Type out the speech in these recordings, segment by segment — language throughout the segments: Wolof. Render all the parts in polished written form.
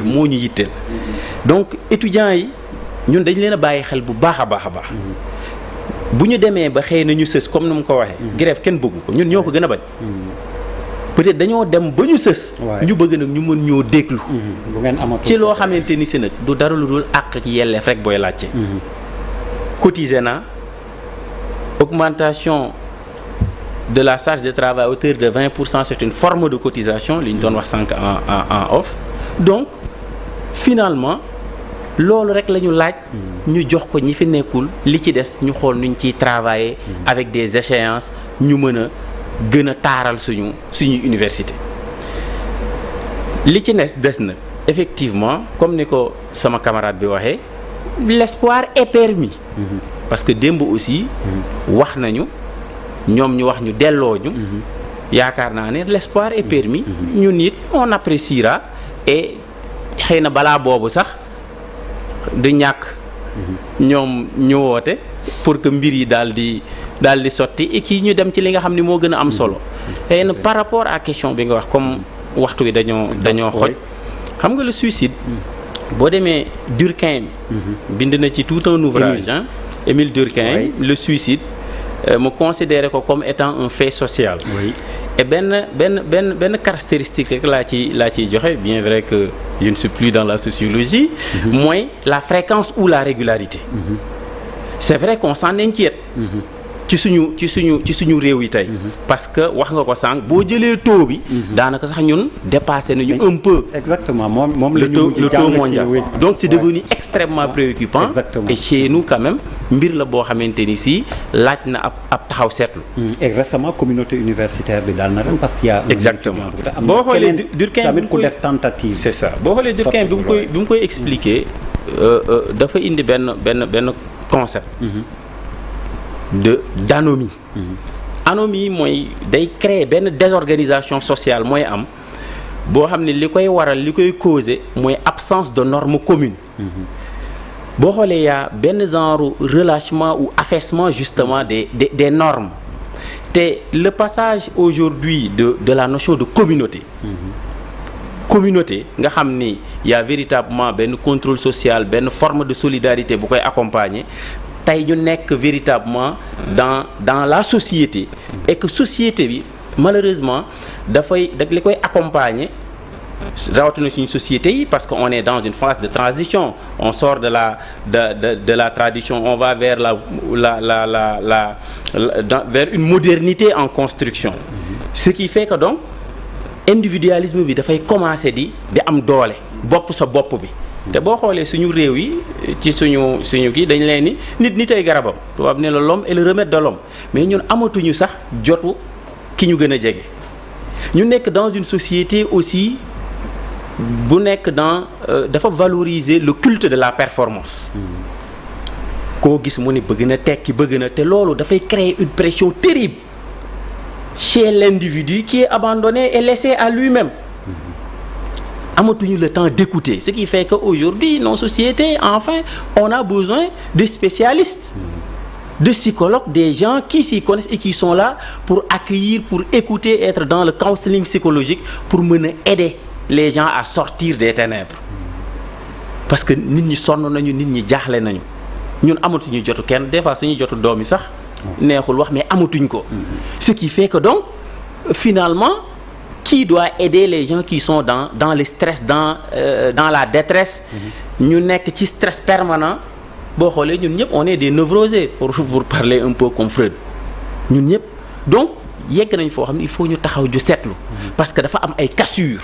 moo ñu yitteel donc étudiants yi ñun dañ leen a bàyyi xel bu baax a baax a baax bu ñu demee ba xëy na ñu sës comme ni mu ko waxee grève kenn bëggu ko ñun ñoo ko gën a bañ peut-être dañoo dem ba ñu sës ñu bëgg nag ñu mën ñoo déglu ci loo xamante ni si nag du dara lu dul àq ak yelleef rek booy laajte cotiser na augmentation de la charge de travail à hauteur de 20%, c'est une forme de cotisation li ñu doon wax sànq en off donc finalement loolu rek la ñu laaj ñu jox ko ñi fi nekkul li ci des ñu xool nuñ ciy travailler avec des échéances ñu mën a gën a taaral suñu université li ci des na effectivement comme ni ko sama camarade bi waxee l'espoir est permis parce que démb aussi wax nañu ñoom ñu wax ñu delloo ñu yaakaar naa ne l'espoir est permis ñun it on appréciera et xëy na balaa boobu sax du ñàkk ñoom ñu woote pour que mbir yi daal di sotti et kii ñu dem ci li nga xam ne moo gën a am solo xëy na par rapport à question bi nga wax comme waxtu wi dañoo xoj xam nga le suicide boo demee Durkheim bind na ci tout un ouvrage Émile Durkheim le suicide me considérer ko comme étant un fait social et benn caractéristique rek laa ciy joxe bien vrai que je ne suis plus dans la sociologie mooy la fréquence ou la régularité c'est vrai qu'on s'en inquiète ci suñu réew yi tey parce que wax nga ko sànq boo jëlee taux bi daanaka sax ñun dépassé nañu un peu exactement moom le taux mondial donc c'est devenu extrêmement préoccupant et chez nous quand même mbir la boo xamante ni si laaj na ab taxaw seetlu et récemment communauté universitaire bi daal na ren parce qu'il y a exactement boo xoolee Durkheim tamit ku def tentative c'est ça boo xoolee Durkheim bi mu koy expliquer dafa indi benn concept d'anomie anomie mooy day créer benn désorganisation sociale mooy am boo xam ne li koy waral li koy causer mooy absence de normes communes boo xoolee yaa benn genre relâchement ou affaissement justement des normes te le passage aujourd'hui de la notion de communauté communauté nga xam ni y a véritablement benn contrôle social benn forme de solidarité bu koy accompagner tey ñu nekk véritablement dans la société et que société bi malheureusement li koy accompagner rawatina suñu société yi parce que on est dans une phase de transition on sort de la tradition on va vers vers une modernité en construction ce qui fait que donc individualisme bi dafay commencer di am doole bopp sa bopp bi te boo xoolee suñu réew yi ci suñu kii dañ leen ni nit ay garabam tubaab ne la l'homme est le remède de l'homme mais ñun amatuñu sax jotu ki ñu gën a jege ñu nekk dans une société aussi bu nekk dafa valoriser le culte de la performance koo gis mu ni bëgg na tekki bëgg na te loolu dafay créer une pression terrible chez l'individu qui est abandonné et laissé à lui-même amatuñu le temps d'écouter ce qui fait que aujourd'hui nos sociétés enfin on a besoin de spécialistes de psychologues des gens qui s'y connaissent et qui sont là pour accueillir pour écouter être dans le counseling psychologique pour mën a aider les gens à sortir des ténèbres parce que nit ñi sonn nañu nit ñi jaaxle nañu ñun amatuñu jotu kenn des fois suñu jotu doom yi sax neexul wax mais amatuñ ko ce qui fait que donc finalement qui doit aider les gens qui sont dans le stress dans la détresse ñu nekk ci stress permanent boo xoolee ñun ñëpp on est des névrosés pour parler un peu comme Freud ñun ñëpp donc yegg nañ foo xam ne il faut ñu taxaw ju seetlu parce que dafa am ay cassures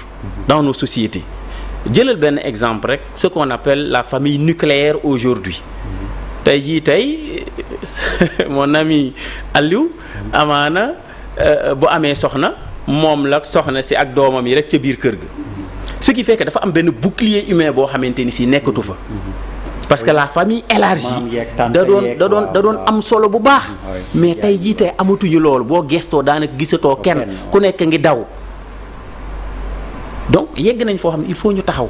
dans nos sociétés jëlal benn exemple rek ce qu'on appelle la famille nucléaire aujourd'hui tey mon ami Aliou amaana bu amee soxna moom la soxna si ak doomam yi rek ca biir kër ga ce qui fait que dafa am benn bouclier humain boo xamante ni si nekkatu fa parce que la famille élargie da doon am solo bu baax mais tey jii tey amatuñu loolu boo gestoo daanaka gisatoo kenn ku nekk ngi daw donc yegg nañ foo xam ne il faut ñu taxaw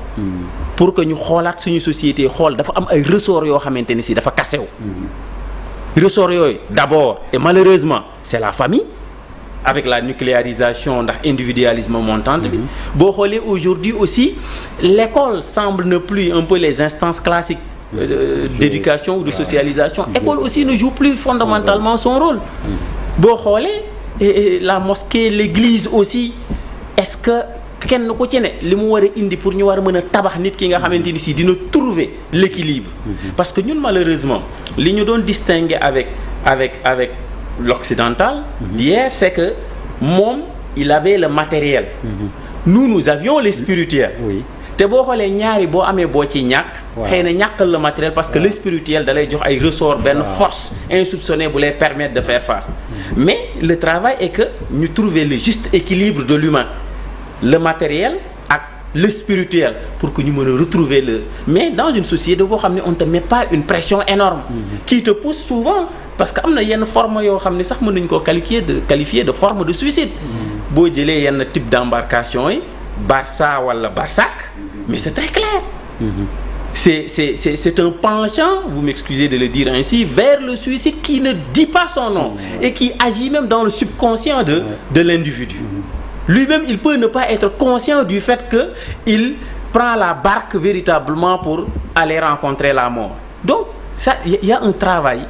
pour que ñu xoolaat suñu société xool dafa am ay ressorts yoo xamante ni si dafa kasew ressorts yooyu d'abord et malheureusement c'est la famille avec la nucléarisation ndax individualisme montante bi boo xoolee aujourd'hui aussi l'école semble ne plus un peu les instances classiques d'éducation ou de socialisation. École aussi ne joue plus fondamentalement son rôle. boo xoolee la mosquée, l'église aussi, est-ce que kenn ko ci ne li mu war a indi pour ñu war a mën a tabax nit ki nga xamante ni si dina trouver l'équilibre. Parce que ñun malheureusement li ñu doon distinguer avec l'occidental d'hier, c'est que moom il avait le matériel. Nous avions le spirituel. Oui. te boo xoolee ñaari boo amee boo ci ñàkk. xëy na ñàkkal le matériel parce que le spirituel da lay jox ay ressorts benn force insoupçonnée bu lay permettre de faire face. Mais le travail est que ñu trouver le juste équilibre de l'humain, le matériel ak le spirituel, pour que ñu mën a retrouver le. Mais dans une société boo xam ne on te met pas une pression énorme. Qui te pousse souvent parce que am na yenn forme yoo xam ne sax mën nañu koo qualifier de forme de suicide. boo jëlee yenn type d'embarcation yi. Barça wala Barsac, mais c'est très clair. C'est un penchant, vous m'excusez de le dire ainsi, vers le suicide qui ne dit pas son nom et qui agit même dans le subconscient de l'individu. Lui-même, il peut ne pas être conscient du fait qu'il prend la barque véritablement pour aller rencontrer la mort. Donc, il y a un travail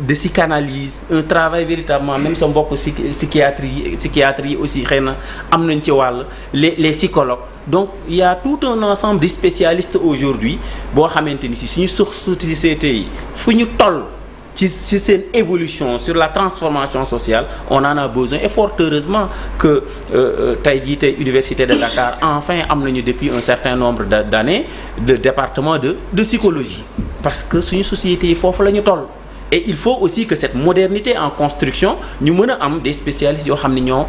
de psychanalyse, un travail véritablement, même sa mbokk psychiatrie aussi xëy na am nañ ci wàll les psychologues. Donc il y a tout un ensemble de spécialistes aujourd'hui boo xamante ni si suñu société yi fu ñu toll ci seen évolution sur la transformation sociale, on en a besoin et fort heureusement que tey jii tey Université de Dakar enfin am nañu depuis un certain nombre d'années de département de psychologie, parce que suñu société yi foofu la ñu toll. Et il faut aussi que cette modernité en construction ñu mën a am des spécialistes yoo xam ne ñoo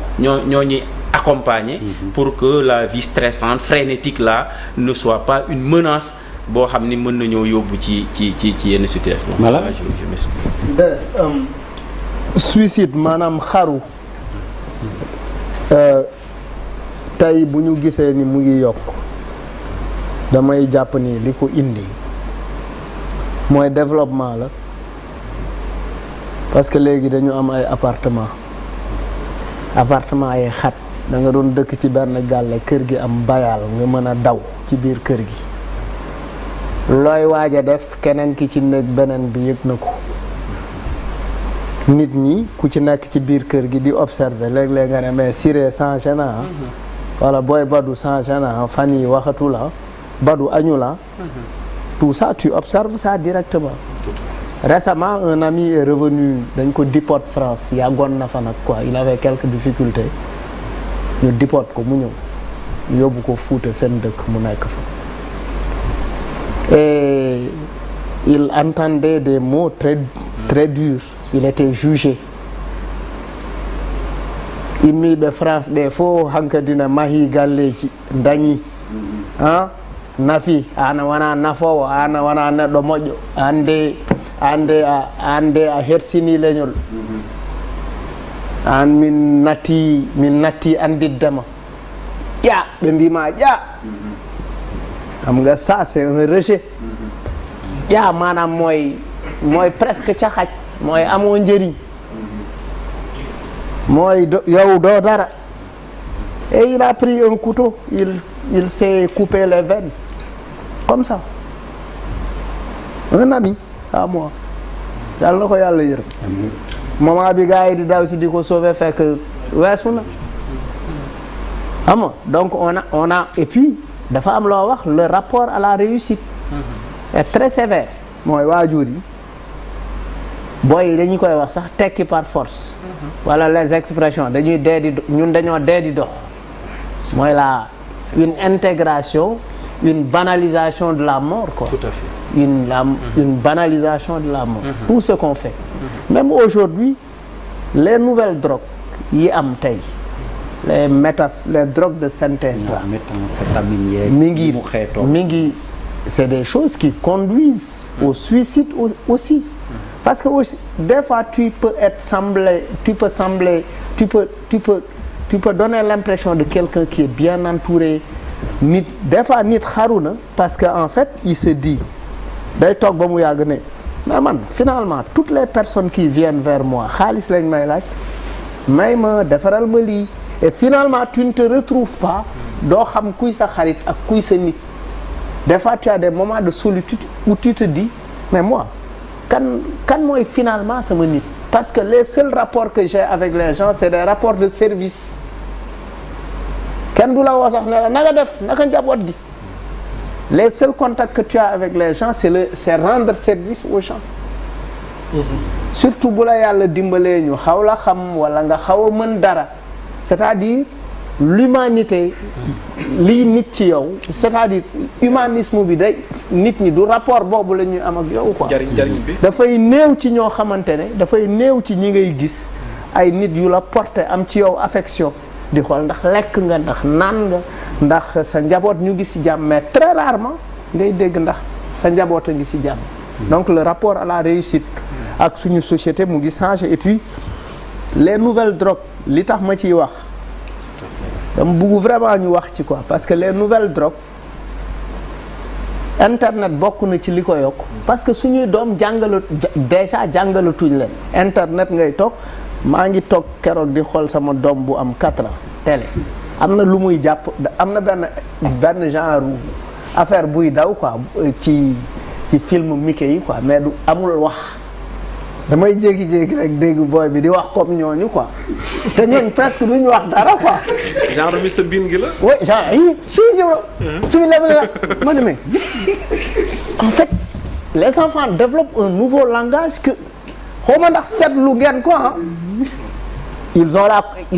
ñuy accompagner pour que la vie stressante frénétique là ne soit pas une menace boo xam ni mën nañoo yóbbu ci yenn situation. Voilà. Suicide maanaam xaru tey bu ñu gisee ni mu ngi yokk damay jàpp ni li ko indi mooy développement la. Parce que léegi dañu am ay appartement ay xat da nga doon dëkk ci benn gàlle kër gi am bayaal nga mën a daw ci biir kër gi looy waaj a def keneen ki ci nekk beneen bi yëg na ko nit ñi ku ci nekk ci biir kër gi di observer léeg-léeg nga ne mais Siré changé na wala booy Badou changé na fan yi waxatu la Badou añu la tout ça tu observes ça directement. Récemment, un ami est revenu dañ ko déport France yàggoon na fa nag quoi, il avait quelques difficultés ñu déport ko mu ñëw yóbbu ko Fuuta seen dëkk mu nekk fa et il entendait des mots très durs. Il était jugé. Immiɓe France ɓe fof hankadina mahi galleji dañi nafi an wona nafowo an wona neɗɗo moƴƴo ande a hersini leñol an min natti andiddema ƴa ɓe mbima ƴa xam nga ça c'est un rejet ƴa manam mooy presque caxaj mooy amoo njëriñ mooy yow doo dara. Et il a pris un couteau, il s'est coupé les veines comme ça. Un ami à moi yàlla na ko yàlla yërëm moment bi gars yi di daw si di ko sauver fekk weesu na xam donc on a et puis dafa am loo wax le rapport à la réussite est très sévère. mooy waajur yi booy yi dañu koy wax sax tekki par force wala les expressions dañuy ñun dañoo dee di dox mooy une intégration, une banalisation de la mort quoi. Tout à fait. Une banalisation de la mort. Tout ce qu'on fait. Même aujourd'hui, les nouvelles drogues yi am tey les drogues de synthèse là. Mingi c'est des choses qui conduisent au suicide aussi. Parce que aussi, des fois tu peux donner l'impression de quelqu'un qui est bien entouré. Des fois nit xaru na parce que en fait il se dit day toog ba mu yàgg ne mais man finalement toutes les personnes qui viennent vers moi xaalis lañ may laaj may ma defaral ma lii et finalement tu ne te retrouves pas doo xam kuy sa xarit ak kuy sa nit. Des fois tu as des moments de solitude où tu te dis mais moi kan mooy finalement sama nit, parce que les seuls rapports que j'ai avec les gens c'est des rapports de service. Kenn du la woo sax ne la naka def naka njaboot gi. Les seuls contacts que tu as avec les gens c'est rendre service aux gens. Surtout bu la yàlla dimbalee ñu xaw la xam wala nga xaw a mën dara, c'est-à-dire l'humanité lii nit ci yow, c'est-à-dire humanisme bi day nit ñi du rapport boobu la ñuy am ak yow quoi. jariñ bi dafay néew ci ñoo xamante ne dafay néew ci ñi ngay gis ay nit yu la porté am ci yow affection di xool ndax lekk nga ndax naan nga ndax sa njaboot ñu ngi ci jàmm, mais très rarement ngay dégg ndax sa njaboot a ngi ci jàmm. Donc le rapport à la réussite ak suñu société mu ngi changé. Et puis les nouvelles drogues li tax ma ciy wax dama bëgg vraiment ñu wax ci quoi, parce que les nouvelles drogues internet bokk na ci li ko yokk, parce que suñuy doom déjà jàngalatuñ leen. Internet ngay toog, maa ngi toog keroog di xool sama doom bu am 4 ans télé, am na lu muy jàpp, am na benn genre affaire buy daw quoi ci film Mickey yi quoi, mais du amul wax. damay jékki-jékki rek dégg booy bi di wax comme ñooñu quoi te ñooñu presque duñu wax dara quoi. genre Mr Bean gi la. oui genre yi si ma ne mais en fait les enfants développent un nouveau langage que xaw ma ndax seetlu ngeen quoi. Ils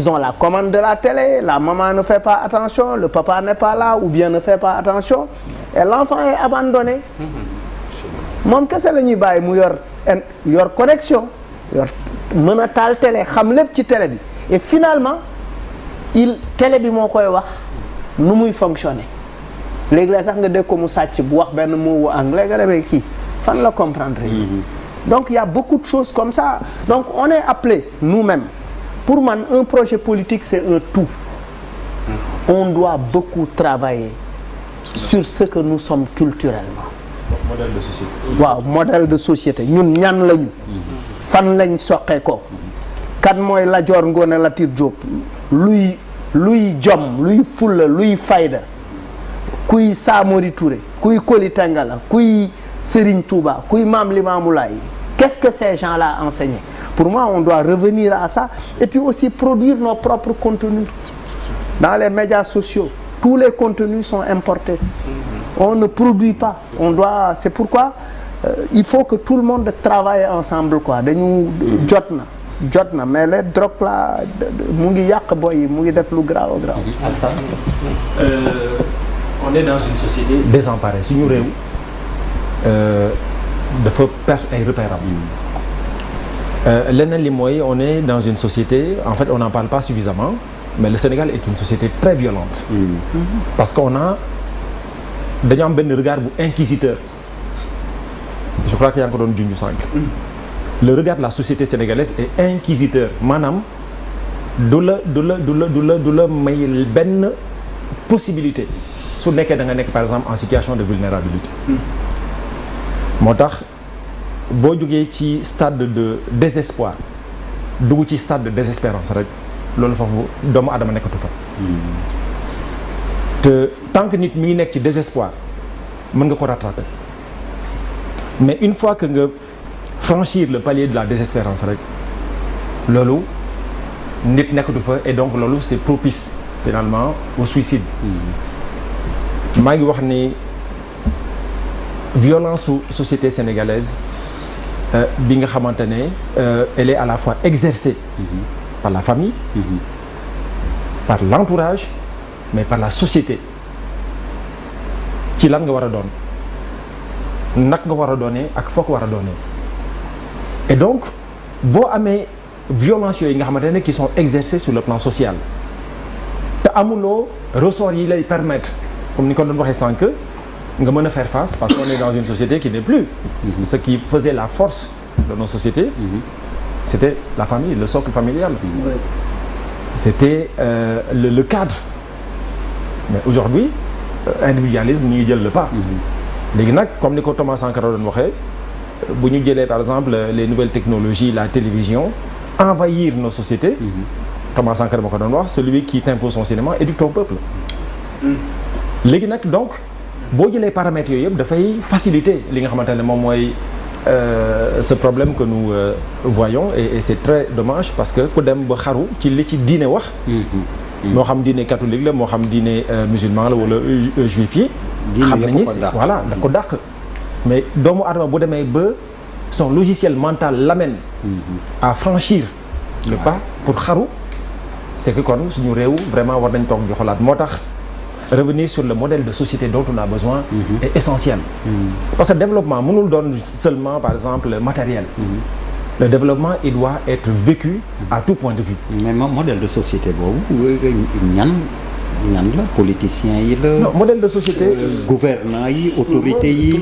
ont la commande de la télé, la maman ne fait pas attention, le papa n'est pas là ou bien ne fait pas attention et l'enfant est abandonné. Moom kese la ñuy bàyyi mu yor connexion, yor mën a taal télé xam lépp ci télé bi et finalement télé bi moo koy wax nu muy fonctionner. léegi-léeg sax nga dégg ko mu sàcc bu wax benn mot anglais nga demee kii fan la comprendre. Donc il y a beaucoup de choses comme ça. Donc on est appelé nous-mêmes. Pour moi, un projet politique c'est un tout. On doit beaucoup travailler sur ce que nous sommes culturellement. Modèle de société. waaw modèle de société ñun ñan lañu. fan lañ soqee ko. kan mooy Lat Joor Ngoone Latiir Jóob luy jom luy fulla luy fayda kuy Samori Touré kuy Koli Tengala kuy Serigne Touba kuy Maam Limaamu Laay. Qu'est-ce que ces gens-là enseignaient? Pour moi, on doit revenir à ça et puis aussi produire nos propres contenus. Dans les médias sociaux, tous les contenus sont importés. On ne produit pas. C'est pourquoi il faut que tout le monde travaille ensemble quoi. Dañu jot na mais les drogues là mu ngi yàq boy yi mu ngi def lu grave. On est dans une société désemparée. Suñu réew dafa perdre ay repères am. Leneen li mooy on est dans une société, en fait on n'en parle pas suffisamment, mais le Sénégal est une société très violente. Parce qu'on dañu am benn regard bu inquisiteur. Je crois que yaa ngi ko doon junj sànq. Le regard de la société sénégalaise est inquisiteur maanaam du la may benn possibilité su nekkee da nga nekk par exemple en situation de vulnérabilité. moo tax boo jógee ci stade de désespoir dugg ci stade de désespérance rek loolu foofu doomu aadama nekkatu fa. te tant que nit mi ngi nekk ci désespoir mën nga ko rattraper mais une fois que nga franchir le palier de la désespérance rek loolu nit nekkatu fa et donc loolu c'est propice finalement au suicide. maa ngi wax ni violence su société sénégalaise bi nga xamante ne elle est à la fois exercée par la famille, par l'entourage, mais par la société. ci lan nga war a doon nag nga war a doonee ak foo ko war a doonee et donc boo amee violence yooyu nga xamante ne qui sont exercées sur le plan social te amuloo ressort yi lay permettre comme ni ko doon waxee sànq nga mën a faire face parce qu'on est dans une société qui n'est plus. Ce qui faisait la force de nos sociétés, c'était la famille, le socle familial. C'était le cadre. Mais aujourd'hui, individualisme ñu ngi jël le pas. léegi nag comme ni ko Thomas Sankara doon waxee bu ñu jëlee par exemple les nouvelles technologies, la télévision envahir nos sociétés. Thomas Sankara ma ko doon wax celui qui t'impose son cinéma éduque ton peuple. léegi nag donc boo jëlee paramètres yooyu yëpp dafay faciliter li nga xamante ne moom mooy ce problème que nous voyons et c'est très dommage parce que ku dem ba xaru ci li ci diine wax. moo xam diine catholique la moo xam diine musulman la wala juif yi. xam nañu voilà daf ko dàq. mais doomu adama bu demee ba son logiciel mental l'amène à franchir le pas pour xaru. c'est que kon suñu réew vraiment war nañ toog di xolaat moo tax revenir sur le modèle de société dont on a besoin est essentiel. Parce que le développement mënul doon seulement par exemple matériel. Le développement il doit être vécu à tout point de vue. mais modèle de société boobu ñan la politiciens yi la. non modèle de société. gouvernants yi autorités yi.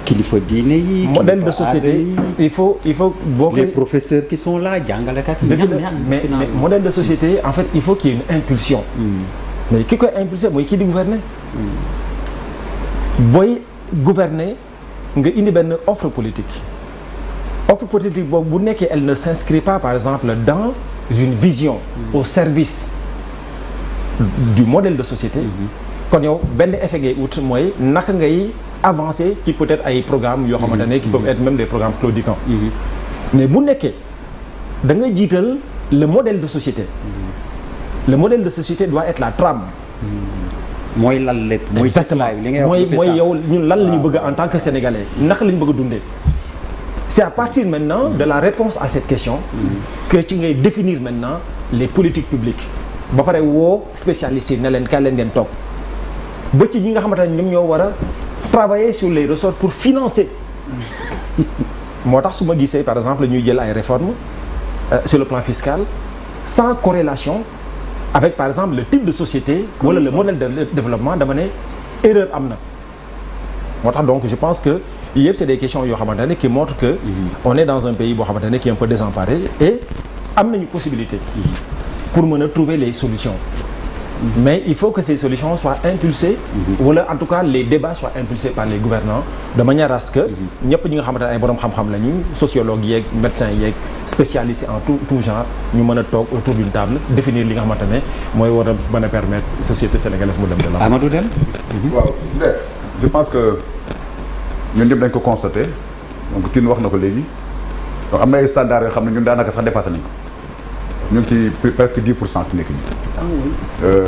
kilifa diine yi. modèle de société il faut boo koy les professeurs qui sont là jàngalekat. mais modèle de société en fait il faut qu'il y ait une impulsion. mais ki koy impulser mooy kii di gouverner. booy gouverner nga indi benn offre politique. offre politique boobu bu nekkee elle ne s'inscrit pas par exemple dans une vision. au service du modèle de société. kon yow benn effet ngay ut mooy naka ngay. avancer qui peut être ay programmes yoo xamante ne qui peuvent être même des programmes claudiquants. mais bu nekkee da nga jiital le modèle de société. le modèle de société doit être la trame. mooy lan lépp mooy. exactement mooy yow ñun lan la ñu bëgg en tant que sénégalais naka la ñu bëgg a dundee. c'est à partir maintenant de la réponse à cette question. que ci ngay définir maintenant les politiques publiques. ba pare woo spécialistes yi ne leen kaay leen ngeen toog ba ci ñi nga xamante ne ñoom ñoo war a. travailler sur les ressorts pour financer. moo tax su ma gisee par exemple ñuy jël ay réformes sur le plan fiscal sans corrélation avec par exemple le type de société wala le modèle de développement dama ne erreur am na. moo tax donc je pense que yëpp c'est des questions yoo xamante ne qui montrent que on est dans un pays boo xamante ne qui est un peu désemparé et am nañu possibilité pour mën a trouver les solutions. mais il faut que ces solutions soient impulsées wala en tout cas les débats soient impulsés par les gouvernants de manière à ce que ñëpp ñi nga xamante ne ay borom xam-xam lañu sociologues yeeg médecins yeeg spécialistes en tout genre ñu mën a toog autour d'une table définir li nga xamante ne mooy war a mën a permettre société sénégalaise mu dem de la. Amadou Deme. waaw je pense que ñun ñëpp dañ ko constaté donc Tine wax na ko léegi donc am na ay standards yoo xam ne ñun daanaka sax dépassé nañ ko ñu ngi ci presque 10% fi nekk nii.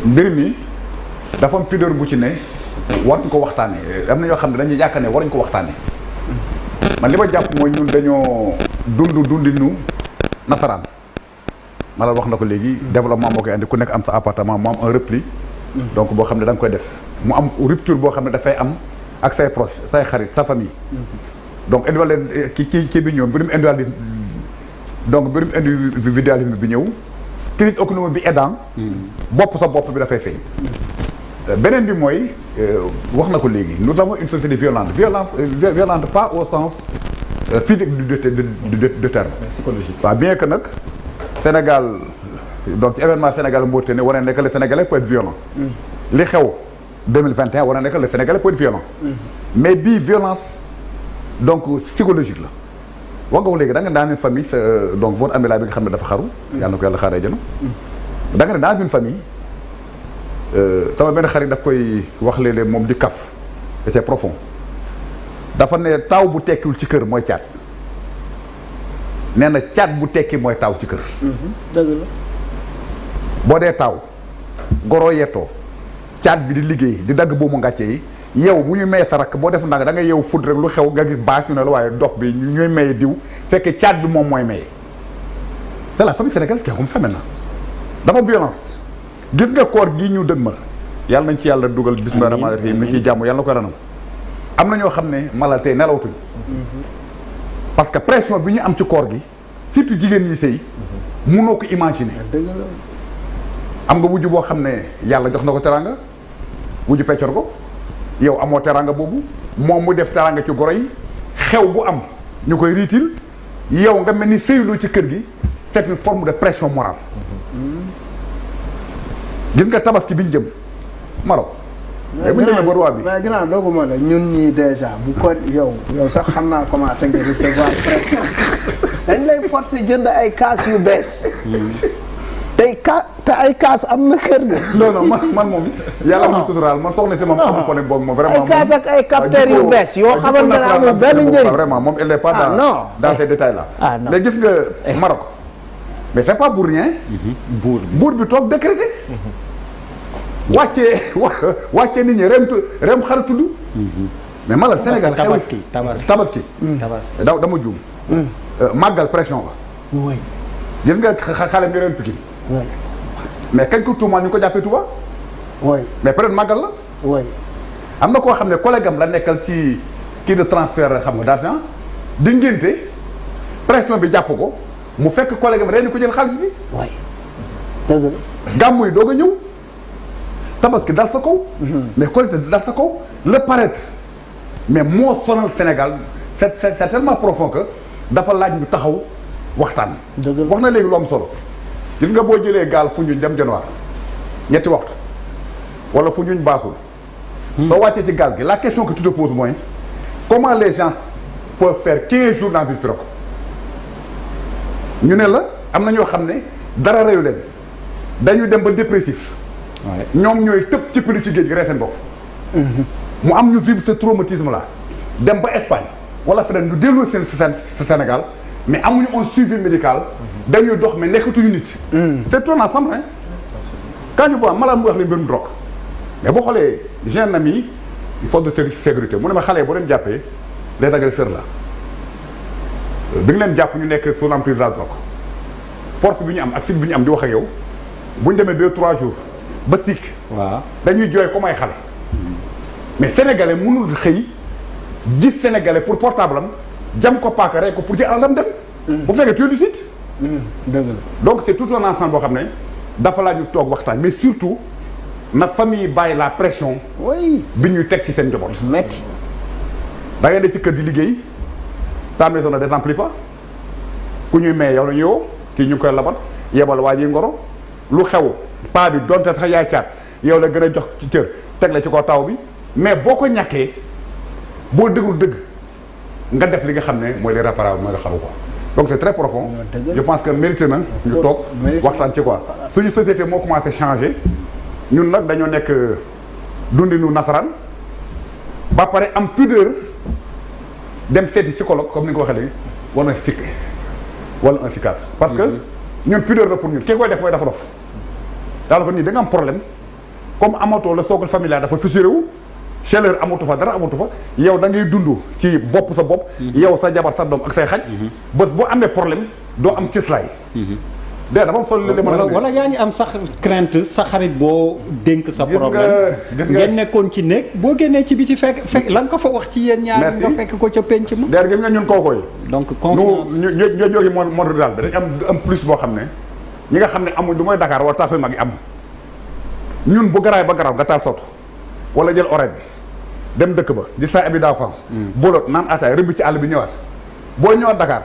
mbir mi dafa am pudeur bu ci ne waruñ ko waxtaanee am na ñoo xam ne dañuy yaakaar ne waruñ ko waxtaanee man li ma jàpp mooy ñun dañoo dundinu nasaraan Malal wax na ko léegi développement moo koy andi ku nekk am sa appartement mu am un repli. donc boo xam ne da nga koy def mu am rupture boo xam ne dafay am ak say proche say xarit sa famille. donc individuel kii bi ñëw mbirum individualisme donc mbirum individualisme bi ñëw crise économique bi aidant bopp sa bopp bi dafay feeñ. beneen bi mooy wax na ko léegi nous avons une société violente pas au sens physique du terme. psychologique. waaw bien que nag Sénégal donc ci événement Sénégal Mauritanie war na nekk le Sénégalais peut être violent. li xew 2021 war na nekk le Sénégalais peut être violent. mais bii violence donc psychologique la. wax nga ko léegi da nga dans une famille donc votre ami la bi nga xam ne dafa xaru. yàlla na ko yàlla xaaree jëna. da nga ne dans une famille sama benn xarit daf koy wax léeg-léeg moom di kaf et c'est profond dafa ne taaw bu tekkiwul ci kër mooy caat nee na caat bu tekki mooy taaw ci kër. dëgg la. boo dee taaw goroo yettoo caat bi di liggéey di dagg boobu ngàcce yi yow bu ñu may sa rakk boo def ndànk da nga yow fut rek lu xew nga gis bâche ñu ne la waaye dof bi ñooy maye diw fekk caat bi moom mooy maye. c'est la famille sénégalaise qui est comme ça maintenant dafa am violence. gis nga koor gi ñu dëgmal yàlla nañ ci yàlla dugal bismillah rahmaan rahim ni ciy jàmm yàlla na ko ranam am na ñoo xam ne malal tey nelawtuñ parce que pression bi ñu am ci koor gi surtout jigéen ñi sëy mënoo ko imaginer. dëgg la. am nga wujju boo xam ne yàlla jox na ko teranga wujju peccor ko yow amoo teranga boobu moom mu def teranga ci goro yi xew bu am ñu koy riitil yow nga mel ni sëyloo ci kër gi c'est une forme de pression morale. gis nga tabaski bi ñu jëm Maroc mais bu ñu demee ba roi bi. mais grand dooguma la ñun ñii déjà bu ko yow sax xam naa commencé nga recevoir pression dañ lay forcer jënd ay kaas yu bees. te ay kaas am na kër ga. non man moom yàlla ma suturaal man soxna si moom amul problème boobu moom vraiment. ay kaas ak ay capteurs yu bees yoo xamante ne amul benn njëriñ. vraiment moom elle n'est pas dans ces détails là. ah non mais gis nga Maroc mais c'est pas pour rien. buur bi toog décrété. wàccee nit ñi rem xar tudd. mais malal Sénégal tabaski dama juum. màggal pression la. gis nga xale bi ren Pikine. mais kañ ko tuumaal ñu ko jàppee Touba. mais peut-être màggal la. am na koo xam ne collègue am la nekkal ci kii de transfert xam nga d'argent di ngénte pression bi jàpp ko mu fekk collègue am ren ko jël xaalis bi. dëgg la. gàmmu yi doog a ñëw. tabaski dal sa kaw. mais collecte dal sa kaw le paraître mais moo sonal Sénégal c'est tellement profond que dafa laaj ñu taxaw waxtaan. wax na léegi lu am solo. gis nga boo jëlee gaal Foundiougne dem Dionewar ñetti waxtu wala Foundiougne baasul. soo wàccee ci gaal gi la question que tu te poses mooy comment les gens peuvent faire 15 jours dans une pirogue. ñu ne la am na ñoo xam ne dara reyu leen dañuy dem ba dépressif. ñoom ñooy tëb ci pilu ci géej gi rey seen bopp. mu am ñu vivre ce traumatisme là dem ba Espagne wala feneen ñu delloo seen Sénégal mais amuñu un suivi médical dañuy dox mais nekkatuñu nit. c'est tout ensemble hein. quand je vois malade mu wax la mbirum drogue mais boo xoolee j'ai un ami force de sécurité mu ne ma xale boo leen jàppee les agresseurs là bi nga leen jàpp ñu nekk sous l'emprise de la drogue force bi ñu am ak fit bi ñu am di wax ak yow bu ñu demee 2-3 jours. ba sikk dañuy jooy comme ay xale mais sénégalais mënul xëy gis sénégalais pour portable am jam ko paaka rek ko pour ci alalam dem bu fekkee tu es lucide dëgg la donc c'est tout un ensemble boo xam ne dafa laa ñu toog waxtaan mais surtout na famille bàyyi la pression bi ñuy teg ci seen njaboot metti da ngay de ci kër di liggéey ta maison ne désemplit pas ku ñuy may yow la ñu yow kii ñu ngi koy labat yebal waa ji ngoro lu xew paa bi donte sax yaay caat yow la gën a jox ci cër teg la ci ko taw bi mais boo ko ñàkkee boo dëggul dëgg nga def li nga xam ne mooy les réparables mooy nga xaru ko donc c'est très profond je pense que mérité na ñu toog waxtaan ci quoi suñu société moo commencé changer ñun nag dañoo nekk dundinu nasaraan ba pare am pudeur dem seeti psychologue comme ni nga ko waxee léegi wala un psychiatre parce que ñun pudeur la pour ñun ki koy def mooy dafa dof daal ko nii da nga am problème comme amatoo le socle familial dafa fissuré wu chaleur amatu fa dara amatu fa yow da ngay dund ci bopp sa bopp yow sa jabar sa doom ak say xaj bés boo amee problème doo am cëslaay dé dafa am solo li wala yaa ngi am sax crainte sa xarit boo dénk sa problème ngeen nekkoon ci nekk boo génnee ci biti fekk la nga ko fa wax ci yéen ñaar nga fekk ko ca penc ma déer gis nga ñun kookooy donc confiance ñoo jógi monde rural bi dañ am plus boo xam ne ñi nga xam ne amuñ lu mooy Dakar wala taafay mag yi am ñun bu garaay ba garaaw nga taal soto wala jël oreille bi dem dëkk ba di sa abi d'enfance bolot naan ataay rëmb ci àll bi ñëwaat boo ñëwaat Dakar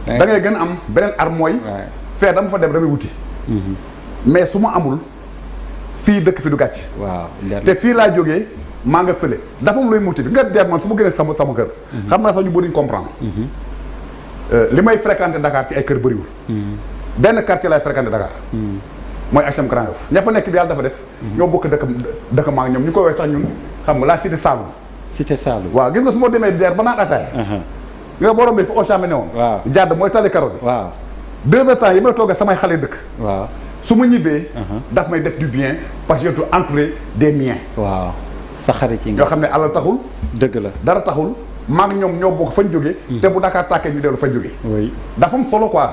da ngay gën a am beneen arme mooy fee dama fa dem damay wuti mais su ma amul fii dëkk fi du gàcc te fii laa jógee maa nga fële dafa am luy motif nga deer man su ma génnee sama kër xam naa sax ñu bëriñ comprendre li may fréquenter Dakar ci ay kër bëriwul benn quartier lay fréquenter Dakar mooy HLM Grand Yoff ña fa nekk bi yàlla dafa def ñoo bokk dëkk maa ngi ñoom ñu ko woowee sax ñun xam nga la cité Saloum cité Saloum waaw gis nga su ma demee deer ba naan ataay nga boo rombee fi Auchan ne woon jàdd mooy tali karo bi 2 heures temps yi may toogee samay xale dëkk su ma ñibbee daf may def du bien parce que je suis entouré des miens sa xarit yi nga xam ne alal taxul dëgg la dara taxul maa ngi ñoom ñoo bokk fañ jógee te bu Dakar tàkkee ñu dellu fañ jógee dafa am solo quoi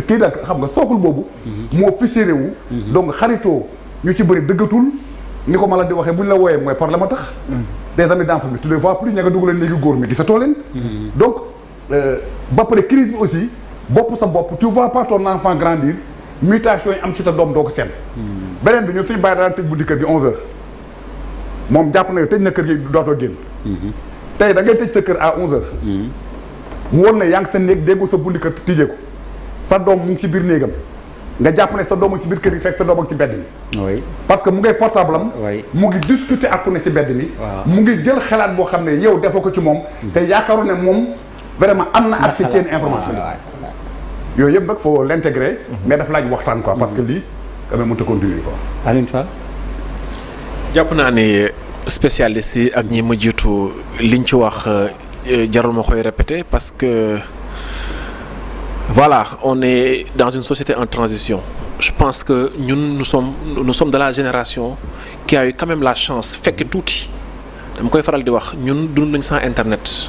kii da xam nga sookul boobu moo fissuré wu donc xaritoo ñu ci bëri dëggatul ni ko ma la di waxee bu ñu la wooyee mooy problème a tax des amis d'enfance bi tu les vois plus ña nga dugg leen léegi góor mi di sa too leen donc ba pare crise bi aussi bopp sa bopp tu vois pas ton enfant grandir mutation yi am ci sa doom doo ko seen beneen bi ñun suñu bàyyi daan tëj bunti kër gi 11 heures moom jàpp na tëj na kër gi dootoo génn tey da ngay tëj sa kër à 11 heures mu wóor ne yaa ngi sa néeg déggul sa bunti kër tijjee ko sa doom mu ngi ci biir néegam nga jàpp ne sa doom ci biir kër yi fekk sa doom ci mbedd mi. oui parce que mu ngay portable am. oui mu ngi discuter ak ku ne ci mbedd mi. mu ngi jël xalaat boo xam ne yow defoo ko ci moom. te yaakaaru ne moom vraiment am na accès ci information yi. yooyu yëpp nag faut l'intégrer. mais daf laaj waxtaan quoi parce que lii quand même mënut a continuer quoi. Alioune Fall. jàpp naa ne spécialistes yi ak ñi ma jiitu liñ ci wax jarul ma koy répéter parce que. Voilà, on est dans une société en transition. Je pense que nous sommes de la génération qui a eu quand même la chance fekk tuuti dama koy faral di wax ñun dund nañ sans internet.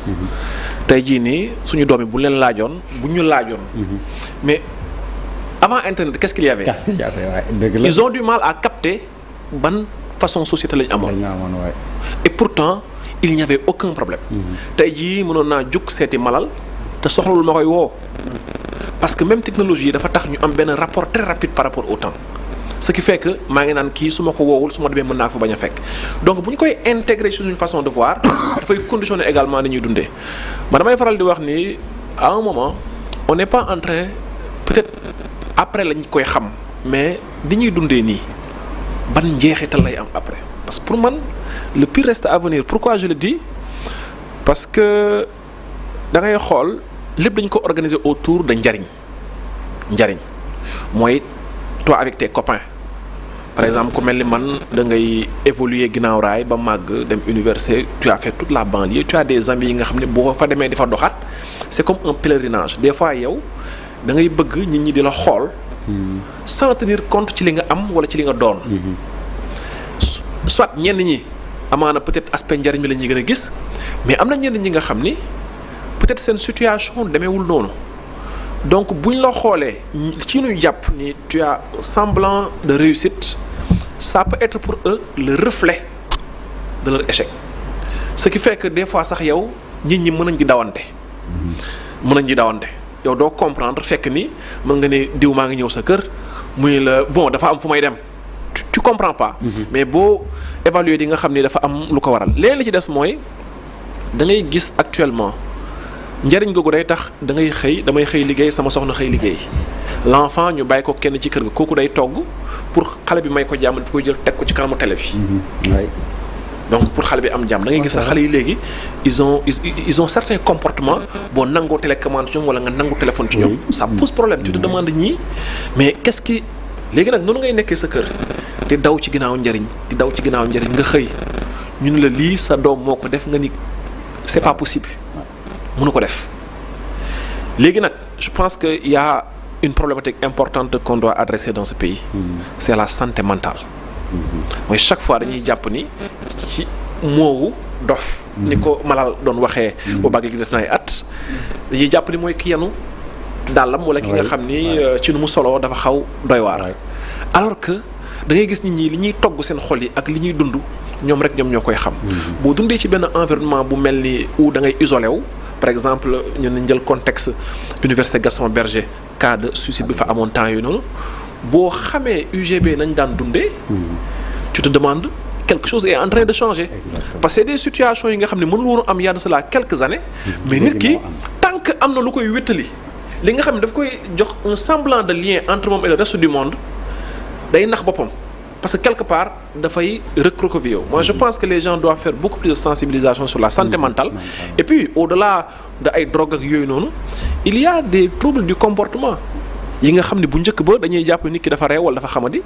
tey jii nii suñu doom yi bu leen laajoon bu ñu laajoon. mais avant internet qu'est-ce qu'il y avait? Ils ont du mal à capter ban façon société lañ amoon. Et pourtant il n'y avait aucun problème. tey jii mënoon naa jug seeti malal te soxlawul ma koy woo. Parce que même technologie dafa tax ñu am benn rapport très rapide par rapport au temps ce qui fait que maa ngi naan kii su ma ko woowul su ma demee mën naa ko fa bañ a fekk donc bu ñu koy intégrer sur une façon de voir dafay conditionner également ni ñuy dundee man damay faral di wax ni à un moment on n'est pas en train peut-être après lañ koy xam mais ni ñuy dundee nii ban njeexital lay am après parce que pour man le pire reste à venir pourquoi je le dis parce que da ngay xool. lépp dañ ko organiser autour de njariñ mooy toi avec tes copains par exemple ku mel ni man da ngay évoluer ginnaaw raay ba màgg dem université tu as fait toute la banlieue tu as des amis yi nga xam ne boo fa demee di fa doxaat c'est comme un pèlerinage des fois yow da ngay bëgg nit ñi di la xool sans tenir compte ci li nga am wala ci li nga doon soit ñenn ñi amaana peut-être aspect njariñ bi la ñuy gën a gis mais am na ñenn ñi nga xam ni peut-être seen situation demeewul noonu donc buñ la xoolee ci ñuy jàpp ni tu as semblant de réussite ça peut être pour eux le reflet de leur échec ce qui fait que des fois sax yow nit ñi mën nañ ci dawante yow doo comprendre fekk ni mën nga ne diw maa ngi ñëw sa kër muy la bon dafa am fu may dem tu comprends pas mais boo évaluer di nga xam ni dafa am lu ko waral léegi li ci des mooy da ngay gis actuellement njariñ googu day tax damay xëy liggéey sama soxna xëy liggéey l'enfant ñu bàyyi ko kenn ci kër ga kooku day togg pour xale bi may ko jàmm daf koy jël teg ko ci kanamu télé bi. donc pour xale bi am jàmm da ngay gis sax xale yi léegi ils ont certains comportements boo nangoo télécommande ci ñoom wala nga nangu téléphone ci ñoom. ça pose problème tu te demandes ñii mais qu'est-ce qui léegi nag noonu ngay nekkee sa kër di daw ci ginnaaw njariñ nga xëy ñu ne la lii sa doom moo ko def nga ni c'est pas possible. mënu ko def léegi nag je pense que y a une problématique importante qu'on doit adresser dans ce pays c'est la santé mentale mooy chaque fois dañuy jàpp ni ci moowu dof ni ko Malal doon waxee boobaag léegi def na ay at dañuy jàpp ni mooy ki yanu dàllam wala ki nga xam ni ci nu mu solo dafa xaw doy waar alors que da ngay gis nit ñi li ñuy togg seen xol yi ak li ñuy dund ñoom rek ñoom ñoo koy xam boo dundee ci benn environnement bu mel ni où da ngay isolé wu par exemple ñu nañ jël contexte université Gaston Berger cas de suicide bi fa amoon temps yooyu noonu boo xamee UGB nañ daan dundee tu te demandes quelque chose est en train de changer. Exactement. Parce que c'est des situations yi nga xam ne mënul woon am y a de cela quelques années mais nit ki tant que am na lu koy wéttali li nga xam ne daf koy jox un semblant de lien entre moom et le reste du monde day nax boppam parce que quelque part dafay recroqueviller. Moi je pense que les gens doivent faire beaucoup plus de sensibilisation sur la santé mentale et puis au-delà de ay drogue ak yooyu noonu il y a des troubles du comportement yi nga xam ne bu njëkk ba dañuy jàpp nit ki dafa réew wala dafa xamadi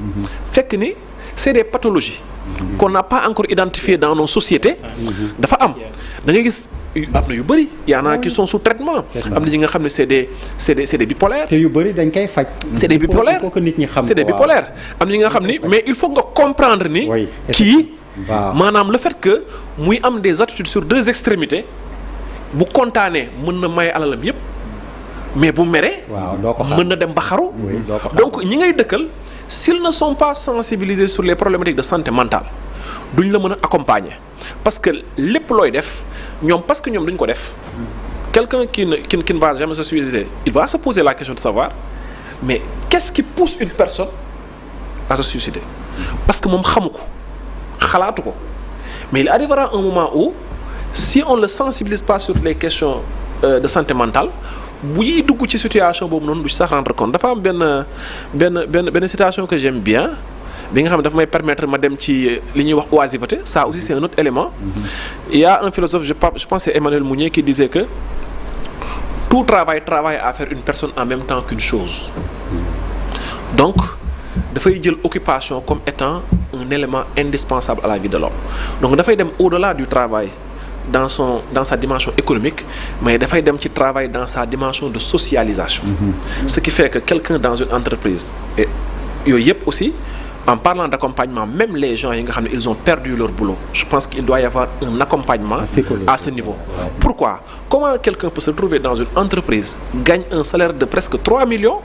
fekk ni c'est des pathologies qu'on n'a pas encore identifiées dans nos sociétés dafa am da ngay gis am na yu bëri y en a qui sont sous traitement am na ñi nga xam ne c'est des bipolaires te yu bëri dañ koy faj c'est des bipolaires c'est des bipolaires am na ñi nga xam ni mais il faut nga comprendre ni kii maanaam le fait que muy am des attitudes sur deux extrémités bu kontaanee mën na may alalam yépp mais bu meree mën na dem ba xaru donc ñi ngay dëkkal s'ils ne sont pas sensibilisés sur les problématiques de santé mentale duñ la mën a accompagner parce que lépp looy def ñoom parce que ñoom duñ ko def quelqu'un qui ne va jamais se suicider il va se poser la question de savoir mais qu'est-ce qui pousse une personne à se suicider parce que moom xamu ko xalaatu ko mais il arrivera un moment où si on le sensibilise pas sur les questions de santé mentale bu ñuy dugg ci situation boobu noonu du ci sax rendre compte dafa am benn citation que j'aime bien bi nga xam ne dafa may permettre ma dem ci li ñuy wax oisiveté ça aussi c'est un autre élément. Il y a un philosophe je pense c'est Emmanuel Mounier qui disait que tout travail à faire une personne en même temps qu'une chose. Donc dafay jël occupation comme étant un élément indispensable à la vie de l'homme donc dafay dem au-delà du travail dans sa dimension économique mais dafay dem ci travail dans sa dimension de socialisation. Ce qui fait que quelqu'un dans une entreprise et yooyu yëpp aussi en parlant d'accompagnement même les gens yi nga xam ne ils ont perdu leur boulot je pense qu'il doit y avoir un accompagnement à ce niveau. Pourquoi? Comment quelqu'un peut se trouver dans une entreprise gagne un salaire de presque 3 millions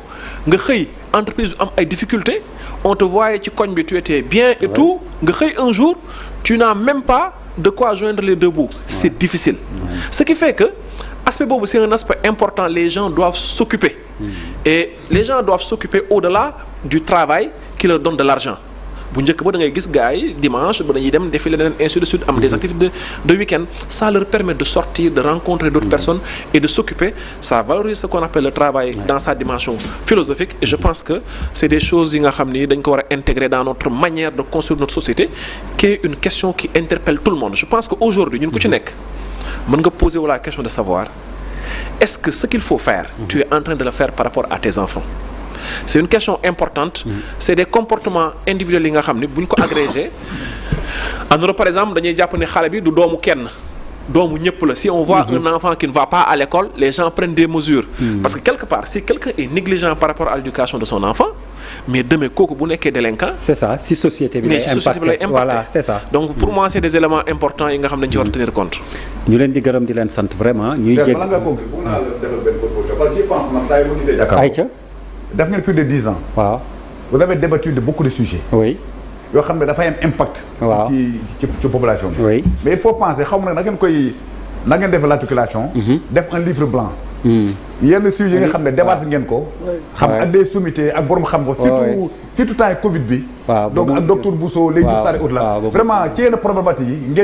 nga xëy entreprise bi am ay difficultés on te voyait ci koñ bi tu étais bien et tout nga xëy un jour tu n'as même pas de quoi joindre les deux bouts. C'est difficile. Ce qui fait que aspect boobu c'est un aspect important les gens doivent s'occuper et les gens doivent s'occuper au-delà du travail qui leur donne de l'argent. Bu njëkk ba da ngay gis gars yi dimanche ba dañuy dem defi leneen ainsi de suite am des activités de week-end ça leur permet de sortir de rencontrer d'autres personnes et de s'occuper ça valorise ce qu'on appelle le travail dans sa dimension philosophique et je pense que c'est des choses yi nga xam ni dañ ko war a intégrer dans notre manière de construire notre société qui est une question qui interpelle tout le monde je pense que aujourd'hui ñun ku ci nekk mën nga poser wu la question de savoir est-ce que ce qu'il faut faire tu es en train de le faire par rapport à tes enfants. C'est une question importante. C'est des comportements individuels yi nga xam ni bu ñu ko agrégé en Europe par exemple dañuy jàpp ne xale bi du doomu kenn doomu ñëpp la si on voit un enfant qui ne va pas à l'école les gens prennent des mesures. Parce que quelque part si quelqu'un est négligent par rapport à l'éducation de son enfant mais demain kooku bu nekkee délinquant. C'est ça si société bi lay impacté voilà c'est ça. Donc pour moi c'est des éléments importants yi nga xam ne dañu ci war a tenir compte. ñu leen di gërëm di leen sant vraiment. ñuy jéggi bala nga ko bëgg naa la defal benn proposition parce que je pense man saa yu ma gisee Jakaarlo. ayca. def ngeen plus de 10 ans. waaw. vous avez débattu de beaucoup de sujets. oui. yoo xam ne dafay am impact. waaw ci population bi. oui. mais il faut penser xaw ma nag na ngeen def l'articulation. def un livre blanc. yenn sujets yi nga xam ne débattre ngeen ko. xam ak des sommités ak borom xam ko. surtout temps Covid bi. waaw donc ak docteur Bousso les Diouf Sarr et autres là. vraiment ci yenn problématique yi ngeen